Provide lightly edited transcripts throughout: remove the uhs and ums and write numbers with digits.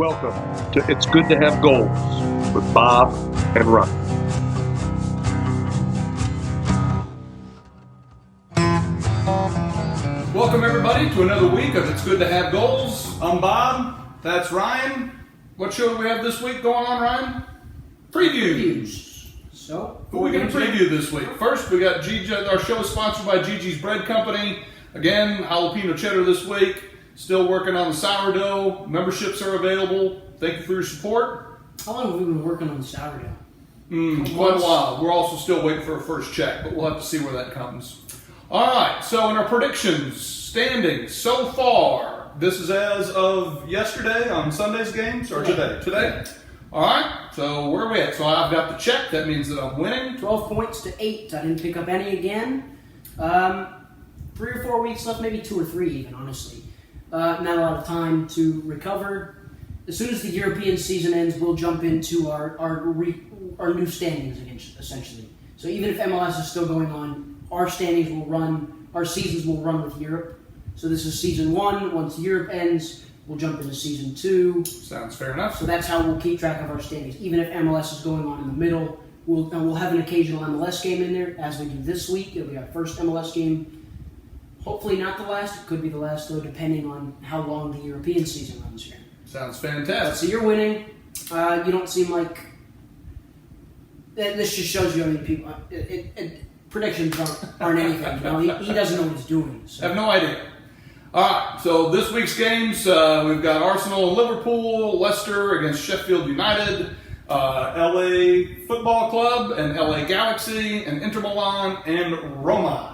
Welcome to It's Good to Have Goals with Bob and Ryan. Welcome everybody to another week of It's Good to Have Goals. I'm Bob. That's Ryan. What show do we have this week going on, Ryan? Previews. So, who are we going to preview this week? First, we got Gigi. Our show is sponsored by Gigi's Bread Company. Again, jalapeno cheddar this week. Still working on the sourdough. Memberships are available. Thank you for your support. How long have we been working on the sourdough? Quite a while. We're also still waiting for our first check, but we'll have to see where that comes. All right, so in our predictions, standings so far, this is as of yesterday on Sunday's games, or today? Today. All right, so where are we at? So I've got the check. That means that I'm winning. 12 points to 8. I didn't pick up any again. 3 or 4 weeks left, maybe 2 or 3 even, honestly. Not a lot of time to recover. As soon as the European season ends, we'll jump into our new standings again, essentially. So even if MLS is still going on, our seasons will run with Europe. So this is season 1. Once Europe ends, we'll jump into season 2. Sounds fair enough. So that's how we'll keep track of our standings. Even if MLS is going on in the middle, we'll have an occasional MLS game in there, as we do this week. It'll be our first MLS game. Hopefully not the last. It could be the last, though, depending on how long the European season runs here. Sounds fantastic. So you're winning. You don't seem like... This just shows you, people... predictions aren't anything. You know, he doesn't know what he's doing. So. I have no idea. All right, so this week's games, we've got Arsenal and Liverpool, Leicester against Sheffield United, LA Football Club and LA Galaxy, and Inter Milan and Roma.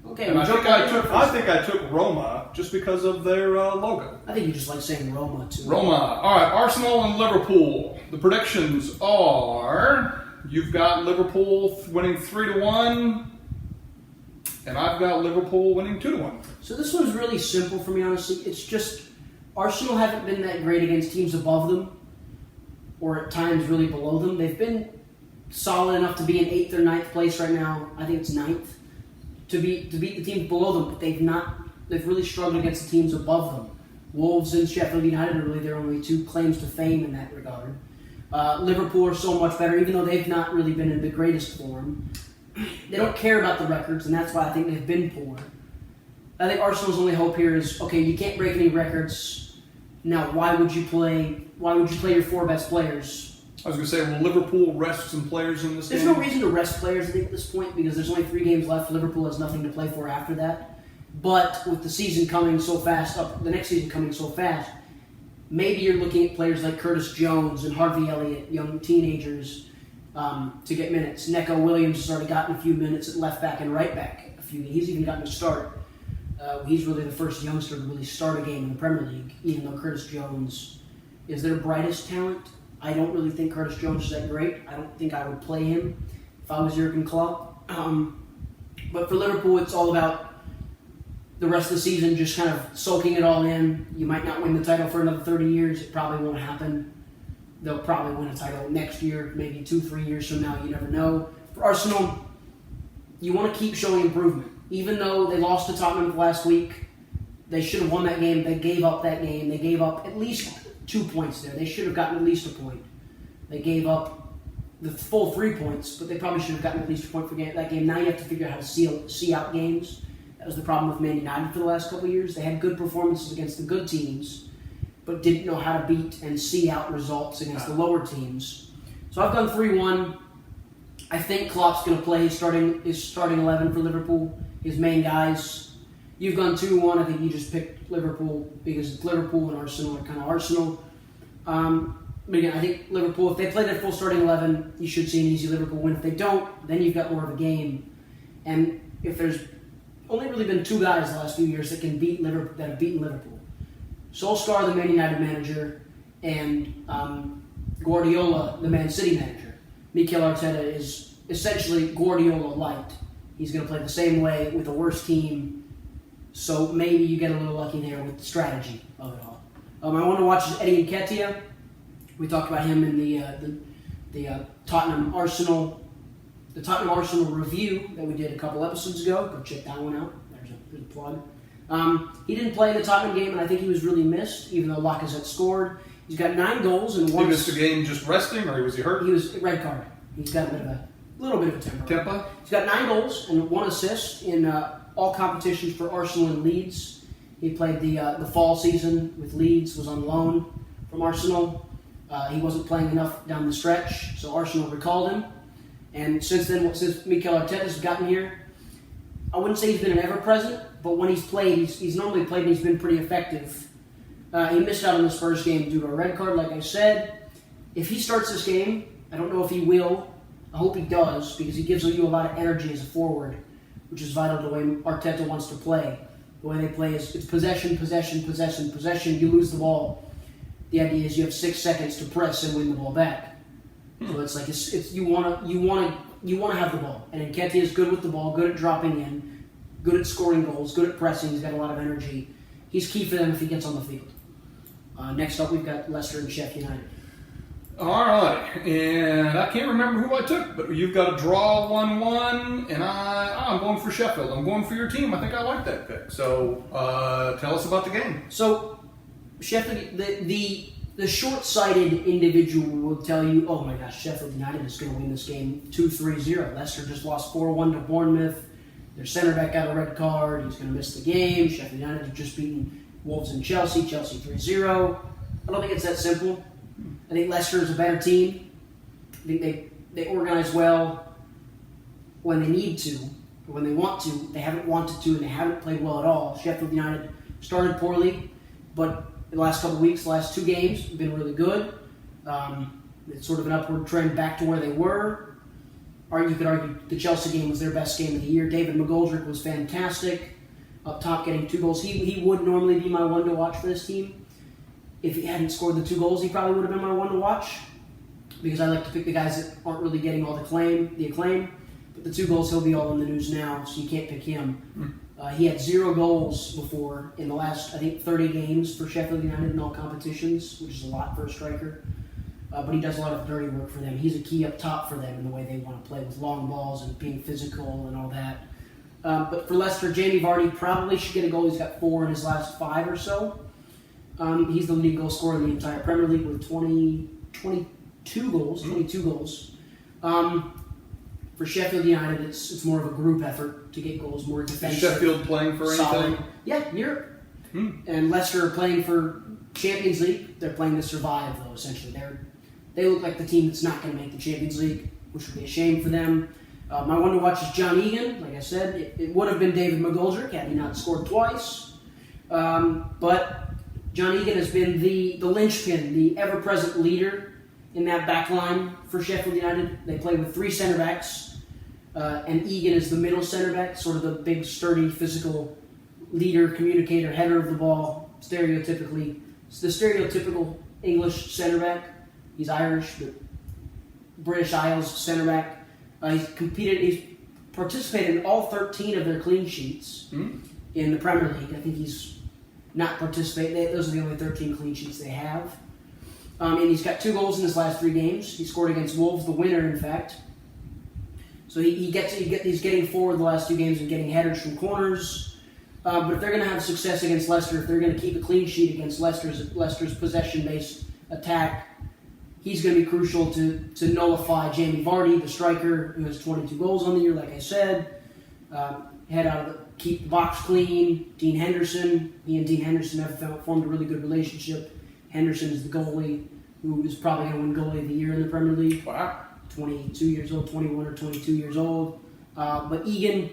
Okay, and I think I took Roma just because of their logo. I think you just like saying Roma, too. Roma. All right, Arsenal and Liverpool. The predictions are... You've got Liverpool winning 3-1, and I've got Liverpool winning 2-1. So this one's really simple for me, honestly. It's just Arsenal haven't been that great against teams above them, or at times really below them. They've been solid enough to be in 8th or 9th place right now. I think it's 9th to beat the teams below them, but they've really struggled against the teams above them. Wolves and Sheffield United are really their only 2 claims to fame in that regard. Liverpool are so much better, even though they've not really been in the greatest form. They don't care about the records, and that's why I think they've been poor. I think Arsenal's only hope here is, okay, you can't break any records. Now, why would you play your 4 best players? I was going to say, will Liverpool rest some players in this game? There's no reason to rest players, I think, at this point, because there's only 3 games left. Liverpool has nothing to play for after that. But with the season coming so fast, the next season coming so fast, maybe you're looking at players like Curtis Jones and Harvey Elliott, young teenagers, to get minutes. Neco Williams has already gotten a few minutes at left back and right back. He's even gotten a start. He's really the first youngster to really start a game in the Premier League, even though Curtis Jones is their brightest talent. I don't really think Curtis Jones is that great. I don't think I would play him if I was Jurgen Klopp. But for Liverpool, it's all about the rest of the season just kind of soaking it all in. You might not win the title for another 30 years. It probably won't happen. They'll probably win a title next year, maybe 2-3 years from now. You never know. For Arsenal, you want to keep showing improvement. Even though they lost to Tottenham last week, they should have won that game. They gave up that game. They gave up at least 2 points there. They should have gotten at least a point. They gave up the full 3 points, but they probably should have gotten at least a point for that game. Now you have to figure out how to see out games. That was the problem with Man United for the last couple of years. They had good performances against the good teams, but didn't know how to beat and see out results against the lower teams. So I've gone 3-1. I think Klopp's going to play his starting 11 for Liverpool, his main guys. You've gone 2-1. I think you just picked Liverpool because it's Liverpool and Arsenal are kind of Arsenal. But again, I think Liverpool, if they play their full starting 11, you should see an easy Liverpool win. If they don't, then you've got more of a game. And if there's only really been 2 guys the last few years that have beaten Liverpool. Solskjaer, the Man United manager, and Guardiola, the Man City manager. Mikel Arteta is essentially Guardiola light. He's going to play the same way with a worse team, so maybe you get a little lucky there with the strategy of it all. I want to watch Eddie Nketiah. We talked about him in the Tottenham Arsenal review that we did a couple episodes ago. Go check that one out. There's a plug. He didn't play in the Tottenham game, and I think he was really missed, even though Lacazette scored. He's got 9 goals and one. He missed a game just resting, or was he hurt? He was red card. He's got a little bit of a temper. He's got 9 goals and 1 assist in all competitions for Arsenal and Leeds. He played the fall season with Leeds, was on loan from Arsenal. He wasn't playing enough down the stretch, so Arsenal recalled him. And since then, since Mikel Arteta's gotten here, I wouldn't say he's been an ever-present, but when he's played, he's normally played and he's been pretty effective. He missed out on the Spurs game due to a red card, like I said. If he starts this game, I don't know if he will. I hope he does, because he gives you a lot of energy as a forward, which is vital to the way Arteta wants to play. The way they play is it's possession, possession, possession, possession. You lose the ball. The idea is you have 6 seconds to press and win the ball back. So it's like you want to have the ball. And Nketiah is good with the ball, good at dropping in, good at scoring goals, good at pressing. He's got a lot of energy. He's key for them if he gets on the field. Next up, we've got Leicester and Sheffield United. All right, and I can't remember who I took, but you've got a draw 1-1, and I'm going for Sheffield. I'm going for your team. I think I like that pick. So tell us about the game. So Sheffield, the short-sighted individual will tell you, oh my gosh, Sheffield United is going to win this game 2-3-0. Leicester just lost 4-1 to Bournemouth. Their center back got a red card. He's going to miss the game. Sheffield United have just beaten Wolves and Chelsea 3-0. I don't think it's that simple. I think Leicester is a better team. I think they organize well when they need to, or when they want to. They haven't wanted to, and they haven't played well at all. Sheffield United started poorly, but the last couple of weeks, the last 2 games, have been really good. It's sort of an upward trend back to where they were. Or you could argue the Chelsea game was their best game of the year. David McGoldrick was fantastic up top, getting 2 goals. He would normally be my one to watch for this team. If he hadn't scored the 2 goals, he probably would have been my one to watch, because I like to pick the guys that aren't really getting all the acclaim. But the 2 goals, he'll be all in the news now, so you can't pick him. He had 0 goals before in the last, I think, 30 games for Sheffield United in all competitions, which is a lot for a striker. But he does a lot of dirty work for them. He's a key up top for them in the way they want to play with long balls and being physical and all that. But for Leicester, Jamie Vardy probably should get a goal. He's got 4 in his last 5 or so. He's the leading goal scorer in the entire Premier League with 22 goals. For Sheffield United, it's more of a group effort to get goals, more defensive. Is Sheffield playing for anything? Yeah, Europe. And Leicester are playing for Champions League. They're playing to survive, though, essentially. They look like the team that's not going to make the Champions League, which would be a shame for them. My one to watch is John Egan. Like I said, it would have been David McGoldrick had he not scored twice. But John Egan has been the linchpin, the ever-present leader in that back line for Sheffield United. They play with 3 center backs, and Egan is the middle center back, sort of the big, sturdy, physical leader, communicator, header of the ball, stereotypically. It's the stereotypical English center back. He's Irish, but British Isles center back. He's participated in all 13 of their clean sheets in the Premier League. I think he's not participated. Those are the only 13 clean sheets they have. And he's got 2 goals in his last 3 games. He scored against Wolves, the winner, in fact. So he's getting forward the last 2 games and getting headers from corners. But if they're going to have success against Leicester, if they're going to keep a clean sheet against Leicester's possession-based attack, he's going to be crucial to nullify Jamie Vardy, the striker, who has 22 goals on the year, like I said. Keep the box clean. Dean Henderson. He and Dean Henderson have formed a really good relationship. Henderson is the goalie who is probably going to win goalie of the year in the Premier League. Wow. 22 years old, 21 or 22 years old. But Egan,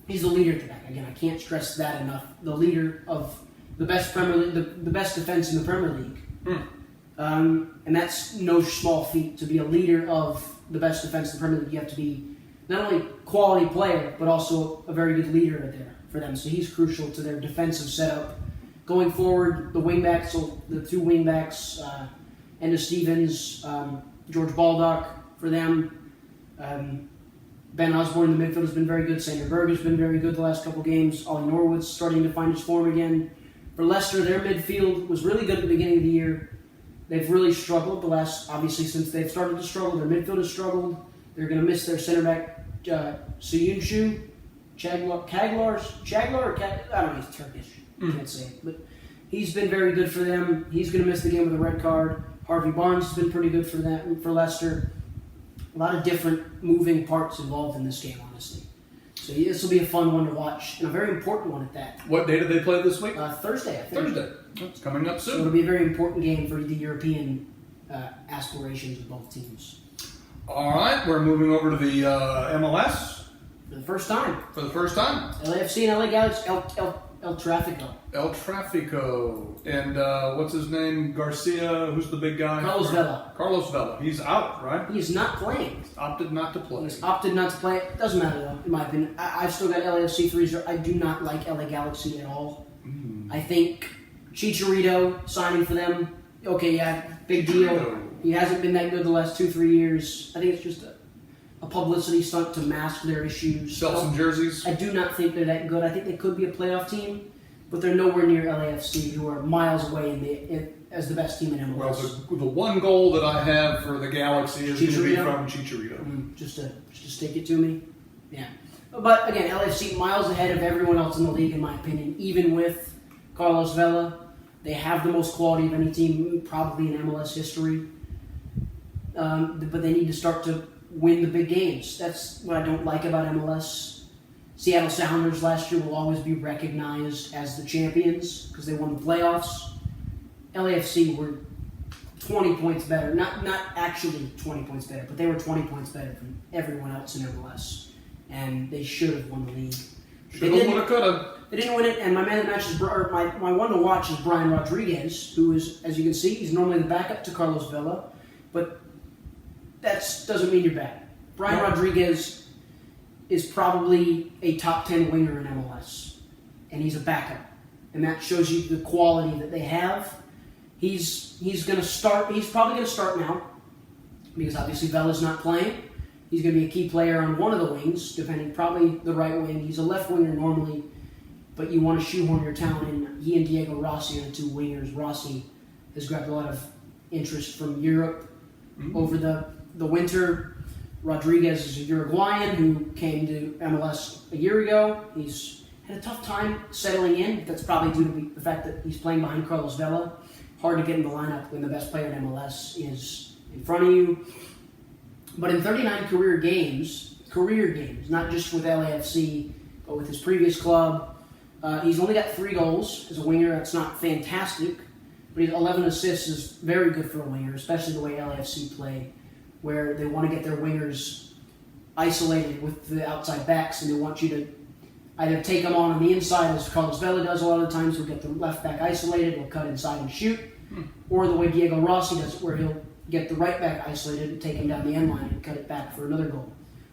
he's the leader at the back. Again, I can't stress that enough. The leader of the best Premier League, the best defense in the Premier League. And that's no small feat. To be a leader of the best defense in the Premier League, you have to be not only a quality player, but also a very good leader there for them. So he's crucial to their defensive setup. Going forward, the wingbacks, so the 2 wingbacks, Enda Stevens, George Baldock for them. Ben Osborne in the midfield has been very good. Sander Berg has been very good the last couple games. Ollie Norwood's starting to find his form again. For Leicester, their midfield was really good at the beginning of the year. They've really struggled obviously since they've started to struggle. Their midfield has struggled. They're going to miss their center back, Soyuncu, I don't know, he's Turkish. Can't say it. But He's been very good for them. He's going to miss the game with a red card. Harvey Barnes has been pretty good for that for Leicester. A lot of different moving parts involved in this game, honestly. So this will be a fun one to watch, and a very important one at that. What day did they play this week? Thursday, I think. Thursday. It's coming up soon. So it'll be a very important game for the European aspirations of both teams. All right, we're moving over to the MLS. For the first time. For the first time. LAFC and LA Galaxy, El Tráfico. El Tráfico. And what's his name? Garcia. Who's the big guy? Carlos Vela. Carlos Vela. He's out, right? He's not playing. He's opted not to play. He's opted not to play. It doesn't matter, though, in my opinion. I've still got LAFC 3-0. I do not like LA Galaxy at all. I think Chicharito signing for them, okay, yeah, big deal. He hasn't been that good the last 2-3 years. I think it's just a publicity stunt to mask their issues. Sell some jerseys. I do not think they're that good. I think they could be a playoff team, but they're nowhere near LAFC, who are miles away as the best team in MLS. Well, the one goal that I have for the Galaxy is going to be from Chicharito. Just to stick it to me. Yeah. But again, LAFC miles ahead of everyone else in the league, in my opinion, even with Carlos Vela. They have the most quality of any team probably in MLS history. But they need to start to win the big games. That's what I don't like about MLS. Seattle Sounders last year will always be recognized as the champions because they won the playoffs. LAFC were 20 points better. Not actually 20 points better, but they were 20 points better than everyone else in MLS. And they should have won the league. Should have, would have, could have. They didn't win it, and my man of the match is my one to watch is Brian Rodriguez, who is, as you can see, he's normally the backup to Carlos Vela, but that doesn't mean you're bad. Brian Rodriguez is probably a top 10 winger in MLS, and he's a backup, and that shows you the quality that they have. He's going to start. He's probably going to start now because obviously Vela's not playing. He's going to be a key player on one of the wings, depending, probably the right wing. He's a left winger normally, but you want to shoehorn your talent in. He and Diego Rossi are the two wingers. Rossi has grabbed a lot of interest from Europe over the winter. Rodriguez is a Uruguayan who came to MLS a year ago. He's had a tough time settling in. That's probably due to the fact that he's playing behind Carlos Vela. Hard to get in the lineup when the best player in MLS is in front of you. But in 39 career games, not just with LAFC, but with his previous club, he's only got 3 goals as a winger. That's not fantastic, but 11 assists is very good for a winger, especially the way LAFC play, where they want to get their wingers isolated with the outside backs, and they want you to either take them on the inside, as Carlos Vela does a lot of the times. He'll get the left back isolated, he'll cut inside and shoot, or the way Diego Rossi does it, where he'll get the right back isolated and take him down the end line and cut it back for another goal.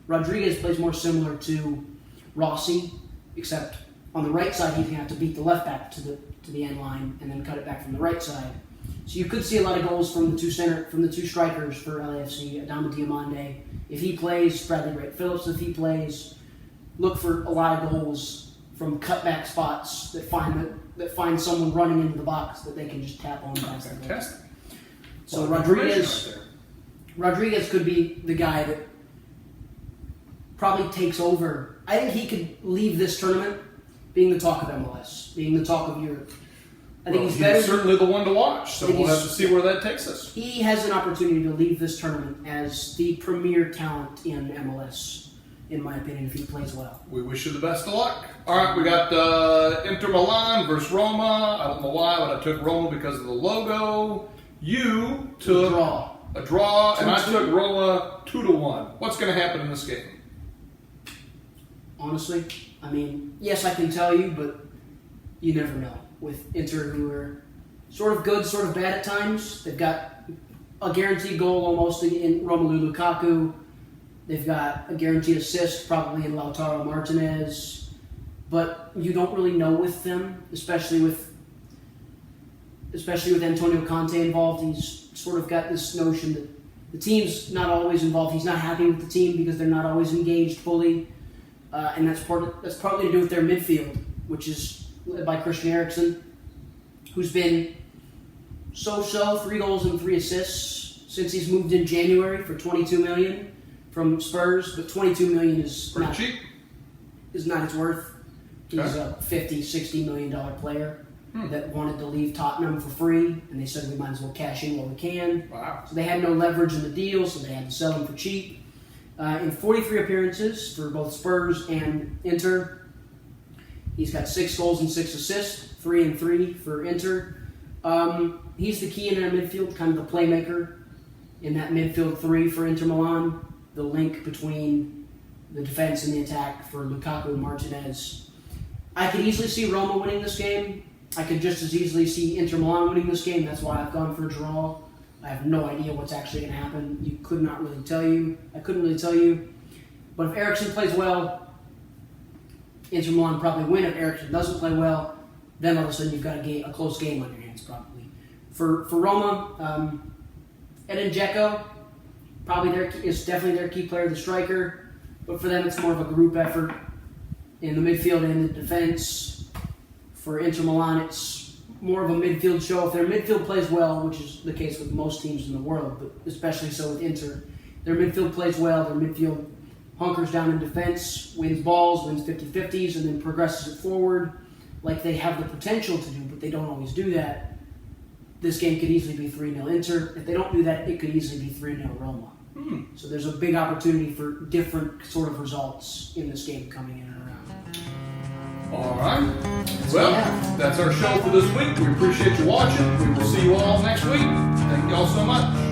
Rodriguez plays more similar to Rossi, except on the right side he's going to have to beat the left back to the end line and then cut it back from the right side. So you could see a lot of goals from the two strikers for LAFC. Adama Diomande, if he plays, Bradley Wright Phillips, if he plays, look for a lot of goals from cutback spots that find someone running into the box that they can just tap on past. Fantastic. So Rodriguez could be the guy that probably takes over. I think he could leave this tournament being the talk of MLS, being the talk of Europe. I think he's better. Certainly the one to watch, so we'll have to see where that takes us. He has an opportunity to leave this tournament as the premier talent in MLS, in my opinion, if he plays well. We wish you the best of luck. All right, we got Inter Milan versus Roma. I don't know why, but I took Roma because of the logo. You took a draw, and I took Roma 2-1. What's going to happen in this game? Honestly, I mean, yes, I can tell you, but you never know. With Inter, who are sort of good, sort of bad at times. They've got a guaranteed goal almost in Romelu Lukaku. They've got a guaranteed assist probably in Lautaro Martinez. But you don't really know with them, especially with Antonio Conte involved. He's sort of got this notion that the team's not always involved. He's not happy with the team because they're not always engaged fully. And that's partly to do with their midfield, which is led by Christian Eriksen, who's been so-so, 3 goals and 3 assists since he's moved in January for $22 million from Spurs. But $22 million is not cheap. Is not his worth. He's a $50, $60 million player. that wanted to leave Tottenham for free, and they said we might as well cash in while we can. Wow. So they had no leverage in the deal, so they had to sell him for cheap. In 43 appearances for both Spurs and Inter, he's got 6 goals and 6 assists, 3 and 3 for Inter. He's the key in their midfield, kind of the playmaker in that midfield 3 for Inter Milan, the link between the defense and the attack for Lukaku and Martinez. I could easily see Roma winning this game. I could just as easily see Inter Milan winning this game. That's why I've gone for a draw. I have no idea what's actually going to happen. I couldn't really tell you. But if Eriksen plays well, Inter Milan probably win. If Eriksen doesn't play well, then all of a sudden you've got a close game on your hands probably. For Roma, Edin Dzeko, is definitely their key player, the striker. But for them, it's more of a group effort in the midfield and the defense. For Inter Milan, it's more of a midfield show. If their midfield plays well, which is the case with most teams in the world, but especially so with Inter, their midfield plays well, their midfield hunkers down in defense, wins balls, wins 50-50s, and then progresses it forward like they have the potential to do, but they don't always do that. This game could easily be 3-0 Inter. If they don't do that, it could easily be 3-0 Roma. So there's a big opportunity for different sort of results in this game coming in and around. All right. Well, that's our show for this week. We appreciate you watching. We will see you all next week. Thank you all so much.